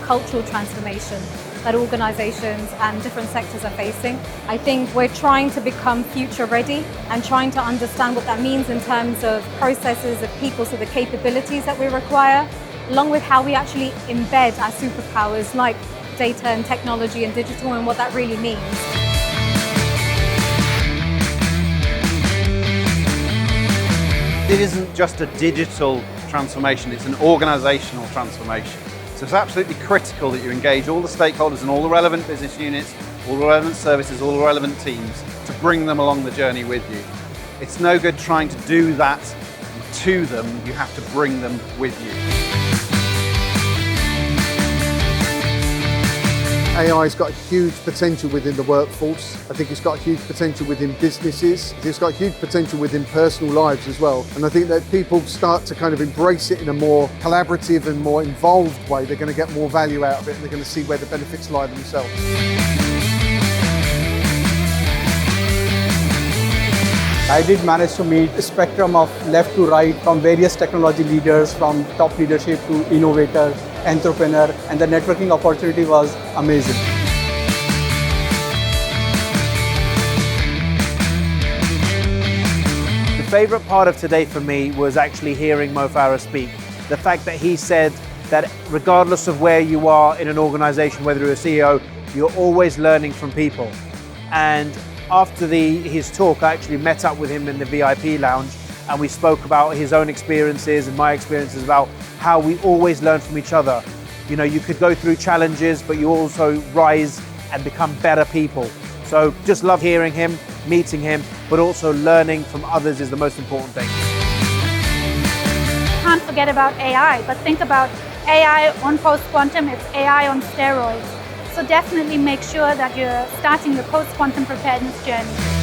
cultural transformation that organizations and different sectors are facing. I think we're trying to become future ready and trying to understand what that means in terms of processes, of people, so the capabilities that we require, along with how we actually embed our superpowers like data and technology and digital and what that really means. It isn't just a digital transformation, it's an organisational transformation. So it's absolutely critical that you engage all the stakeholders and all the relevant business units, all the relevant services, all the relevant teams to bring them along the journey with you. It's no good trying to do that to them, you have to bring them with you. AI's got a huge potential within the workforce. I think it's got a huge potential within businesses. It's got a huge potential within personal lives as well. And I think that people start to kind of embrace it in a more collaborative and more involved way. They're going to get more value out of it and they're going to see where the benefits lie themselves. I did manage to meet a spectrum of left to right from various technology leaders, from top leadership to innovator, entrepreneur, and the networking opportunity was amazing. The favourite part of today for me was actually hearing Mo Farah speak. The fact that he said that regardless of where you are in an organisation, whether you're a CEO, you're always learning from people. And after his talk, I actually met up with him in the VIP lounge and we spoke about his own experiences and my experiences about how we always learn from each other. You know, you could go through challenges, but you also rise and become better people. So just love hearing him, meeting him, but also learning from others is the most important thing. Can't forget about AI, but think about AI on post-quantum, it's AI on steroids. So definitely make sure that you're starting the post-quantum preparedness journey.